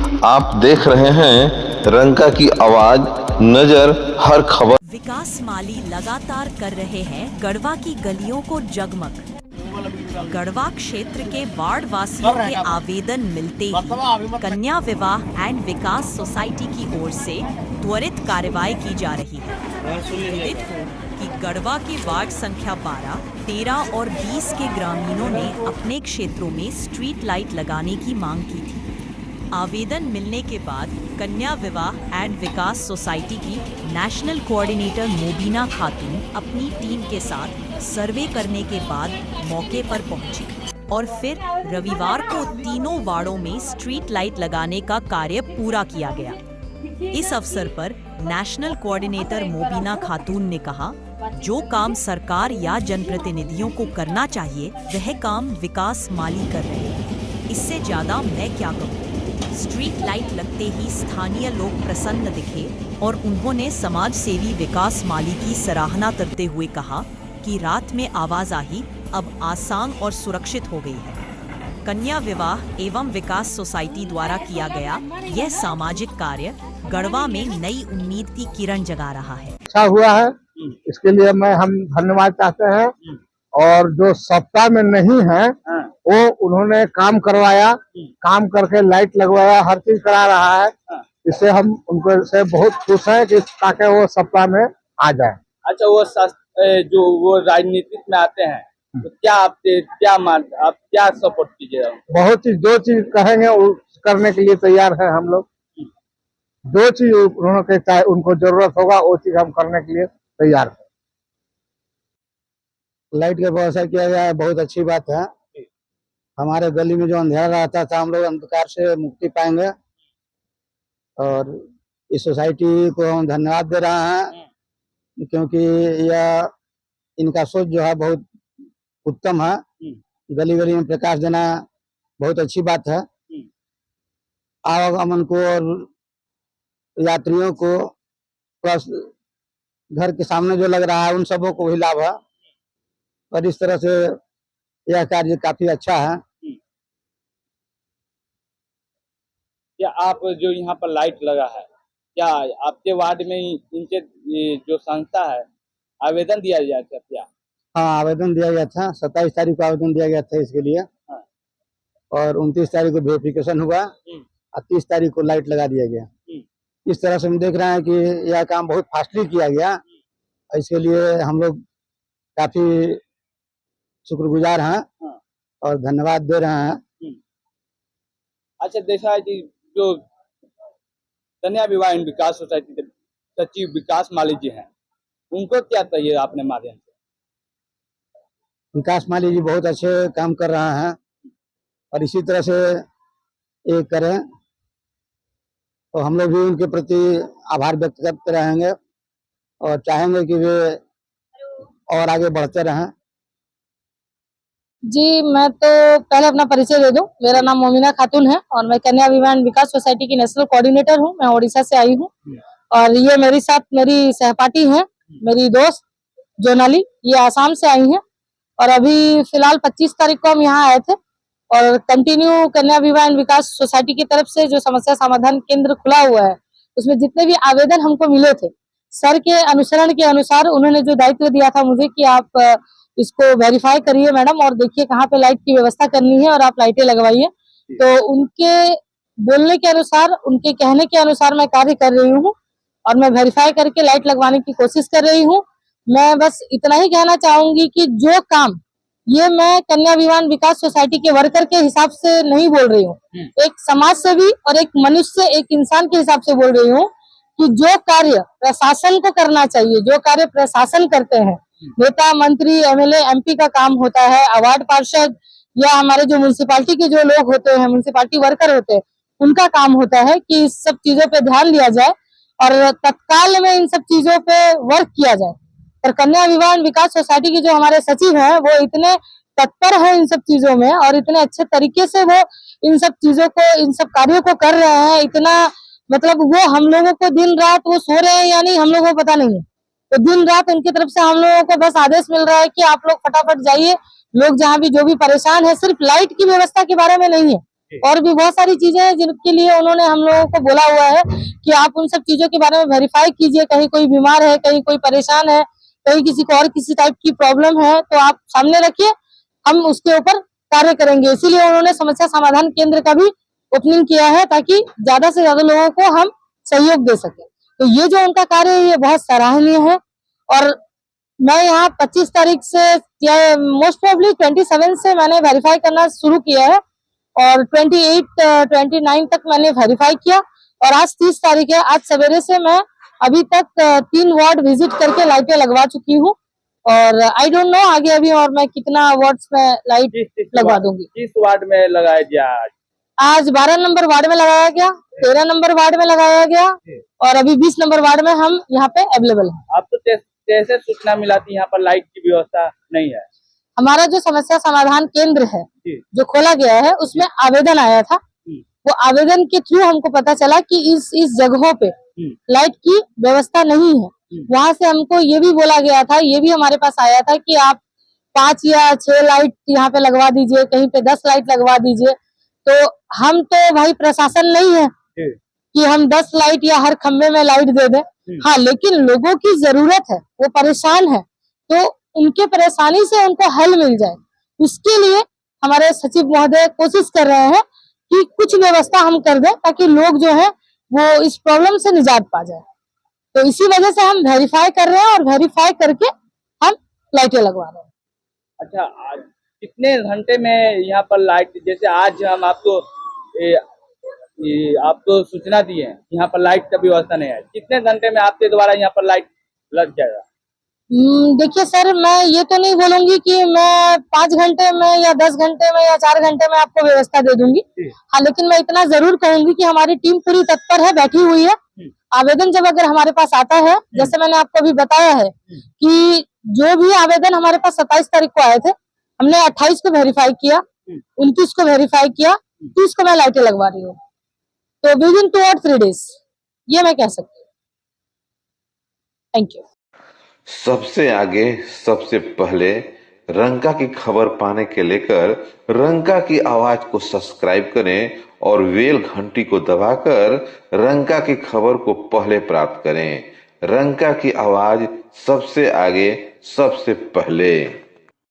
आप देख रहे हैं रंका की आवाज, नजर हर खबर। विकास माली लगातार कर रहे हैं गढ़वा की गलियों को जगमग। गढ़वा क्षेत्र के वार्ड वासियों के आवेदन मिलते ही कन्या विवाह एंड विकास सोसाइटी की ओर से त्वरित कार्रवाई की जा रही है। विदित हो कि गढ़वा की वार्ड संख्या 12, 13 और 20 के ग्रामीणों ने अपने क्षेत्रों में स्ट्रीट लाइट लगाने की मांग की थी। आवेदन मिलने के बाद कन्या विवाह एंड विकास सोसाइटी की नेशनल कोऑर्डिनेटर मोबिना खातून अपनी टीम के साथ सर्वे करने के बाद मौके पर पहुंची और फिर रविवार को तीनों वार्डों में स्ट्रीट लाइट लगाने का कार्य पूरा किया गया। इस अवसर पर नेशनल कोऑर्डिनेटर मोबिना खातून ने कहा, जो काम सरकार या जनप्रतिनिधियों को करना चाहिए वह काम विकास माली कर रहे हैं। इससे ज्यादा मैं क्या कहूँ। स्ट्रीट लाइट लगते ही स्थानीय लोग प्रसन्न दिखे और उन्होंने समाज सेवी विकास माली की सराहना करते हुए कहा कि रात में आवाजाही अब आसान और सुरक्षित हो गई है। कन्या विवाह एवं विकास सोसाइटी द्वारा किया गया यह सामाजिक कार्य गढ़वा में नई उम्मीद की किरण जगा रहा है। अच्छा हुआ है, इसके लिए हम धन्यवाद चाहते हैं। और जो सप्ताह में नहीं है वो उन्होंने काम करवाया, काम करके लाइट लगवाया, हर चीज करा रहा है। इससे हम उनको से बहुत खुश हैं कि ताकि वो सप्ताह में आ जाए। अच्छा, वो जो वो राजनीति में आते हैं तो क्या आप क्या सपोर्ट कीजिएगा? बहुत चीज, जो चीज कहेंगे वो करने के लिए तैयार है हम लोग। जो चीज उन्होंने उनको जरूरत होगा वो चीज हम करने के लिए तैयार है। लाइट का व्यवस्था किया गया है, बहुत अच्छी बात है। हमारे गली में जो अंधेरा रहता था, हम लोग अंधकार से मुक्ति पाएंगे। और इस सोसाइटी को हम धन्यवाद दे रहे हैं क्योंकि यह इनका सोच जो है बहुत उत्तम है। गली गली में प्रकाश देना बहुत अच्छी बात है। आवागमन को और यात्रियों को प्लस घर के सामने जो लग रहा है उन सबों को भी लाभ है। और इस तरह से यह कार्य काफी अच्छा है। क्या आप जो यहाँ पर लाइट लगा है, क्या आपके वार्ड में इनके जो संस्था है आवेदन दिया गया था क्या? हाँ, आवेदन दिया गया था। 27 तारीख को आवेदन दिया गया था इसके लिए। और 29 तारीख को वेरिफिकेशन हुआ और 30 तारीख को लाइट लगा दिया गया। इस तरह से हम देख रहे हैं कि यह काम बहुत फास्टली किया गया। इसके लिए हम लोग काफी शुक्रगुजार हैं और धन्यवाद दे रहे हैं। अच्छा, देखा है कि जो कन्या विवाह एवं विकास सोसाइटी के सचिव विकास माली जी हैं, उनको क्या चाहिए आपने माध्यम से? विकास माली जी बहुत अच्छे काम कर रहे हैं और इसी तरह से ये करें तो हम लोग भी उनके प्रति आभार व्यक्त करते रहेंगे और चाहेंगे कि वे और आगे बढ़ते रहें। जी, मैं तो पहले अपना परिचय दे दूं। मेरा नाम मोमिना खातून है और मैं कन्या विवाह एवं विकास सोसाइटी की नेशनल कोऑर्डिनेटर हूं। मैं ओडिशा से आई हूं और ये मेरी साथ मेरी सहपाठी है, मेरी दोस्त जोनाली, ये आसाम से आई हैं। और अभी फिलहाल 25 तारीख को हम यहाँ आए थे और कंटिन्यू कन्या विवाह एवं विकास सोसाइटी की तरफ से जो समस्या समाधान केंद्र खुला हुआ है उसमें जितने भी आवेदन हमको मिले थे, सर के अनुसरण के अनुसार उन्होंने जो दायित्व दिया था मुझे कि आप इसको वेरीफाई करिए मैडम और देखिए कहाँ पे लाइट की व्यवस्था करनी है और आप लाइटें लगवाइए। तो उनके बोलने के अनुसार, उनके कहने के अनुसार मैं कार्य कर रही हूँ और मैं वेरीफाई करके लाइट लगवाने की कोशिश कर रही हूँ। मैं बस इतना ही कहना चाहूंगी कि जो काम ये मैं कन्या विवाह विकास सोसाइटी के वर्कर के हिसाब से नहीं बोल रही हूँ, एक समाज सेवी और एक मनुष्य, एक इंसान के हिसाब से बोल रही हूँ कि जो कार्य प्रशासन को करना चाहिए, जो कार्य प्रशासन करते हैं, नेता मंत्री एमएलए एमपी का काम होता है, वार्ड पार्षद या हमारे जो म्युनिसिपालिटी के जो लोग होते हैं, म्युनिसिपालिटी वर्कर होते हैं, उनका काम होता है कि इस सब चीजों पे ध्यान दिया जाए और तत्काल में इन सब चीजों पे वर्क किया जाए। और कन्या विवाह विकास सोसाइटी के जो हमारे सचिव हैं वो इतने तत्पर हैं इन सब चीजों में और इतने अच्छे तरीके से वो इन सब चीजों को, इन सब कार्यों को कर रहे हैं। इतना मतलब वो हम लोगों को दिन रात वो सो रहे हैं या नहीं हम लोगों को पता नहीं है। तो दिन रात उनकी तरफ से हम लोगों को बस आदेश मिल रहा है कि आप लोग फटाफट जाइए। लोग जहाँ भी जो भी परेशान है, सिर्फ लाइट की व्यवस्था के बारे में नहीं है, और भी बहुत सारी चीजें हैं जिनके लिए उन्होंने हम लोगों को बोला हुआ है कि आप उन सब चीजों के बारे में वेरीफाई कीजिए। कहीं कोई बीमार है, कहीं कोई परेशान है, कहीं किसी को और किसी टाइप की प्रॉब्लम है, तो आप सामने रखिए, हम उसके ऊपर कार्य करेंगे। इसीलिए उन्होंने समस्या समाधान केंद्र का भी ओपनिंग किया है ताकि ज्यादा से ज्यादा लोगों को हम सहयोग दे सके। तो ये जो उनका कार्य है ये बहुत सराहनीय है। और मैं यहाँ 25 तारीख से या मोस्ट प्रोबेबली 27 से मैंने वेरीफाई करना शुरू किया है और 29 तक मैंने वेरीफाई किया और आज 30 तारीख है। आज सवेरे से मैं अभी तक 3 वार्ड विजिट करके लाइटें लगवा चुकी हूँ और आई डोंट नो आगे अभी और मैं कितना वार्ड्स में लाइट लगवा दूंगी। किस वार्ड में लगाया गया? आज 12 नंबर वार्ड में लगाया गया, 13 नंबर वार्ड में लगाया गया और अभी 20 नंबर वार्ड में हम यहाँ पे अवेलेबल हैं। अब तो कैसे सूचना मिला थी यहाँ पर लाइट की व्यवस्था नहीं है? हमारा जो समस्या समाधान केंद्र है जो खोला गया है उसमें आवेदन आया था। वो आवेदन के थ्रू हमको पता चला कि इस जगहों पे लाइट की व्यवस्था नहीं है। वहां से हमको ये भी बोला गया था, ये भी हमारे पास आया था कि आप 5 या 6 लाइट यहाँ पे लगवा दीजिए, कहीं पे 10 लाइट लगवा दीजिए। तो हम तो भाई प्रशासन नहीं है कि हम 10 लाइट या हर खंबे में लाइट दे दें। हाँ, लेकिन लोगों की जरूरत है, वो परेशान है, तो उनके परेशानी से उनको हल मिल जाए, उसके लिए हमारे सचिव महोदय कोशिश कर रहे हैं कि कुछ व्यवस्था हम कर दें ताकि लोग जो है वो इस प्रॉब्लम से निजात पा जाए। तो इसी वजह से हम वेरीफाई कर रहे हैं और वेरीफाई करके हम लाइटें लगवा रहे हैं। अच्छा, आज कितने घंटे में यहाँ पर लाइट, जैसे आज हम आपको आपको सूचना दी है यहाँ पर लाइट का व्यवस्था नहीं है, कितने घंटे में आपके द्वारा यहाँ पर लाइट लग जाएगा? देखिए सर, मैं ये तो नहीं बोलूंगी कि मैं 5 घंटे में या 10 घंटे में या 4 घंटे में आपको व्यवस्था दे दूंगी। हाँ, लेकिन मैं इतना जरूर कहूंगी कि हमारी टीम पूरी तत्पर है, बैठी हुई है। आवेदन जब अगर हमारे पास आता है, जैसे मैंने आपको अभी बताया है कि जो भी आवेदन हमारे पास 27 तारीख को आए थे, हमने 28 को वेरीफाई किया, 29 को वेरीफाई किया, 30 को मैं लाइटें लगवा रही हूँ। तो विदिन 2 और 3 डेज ये मैं कह सकती हूँ। Thank you. सबसे आगे सबसे पहले रंका की खबर पाने के लेकर रंका की आवाज को सब्सक्राइब करें और बेल घंटी को दबाकर रंका की खबर को पहले प्राप्त करें। रंका की आवाज सबसे आगे सबसे पहले।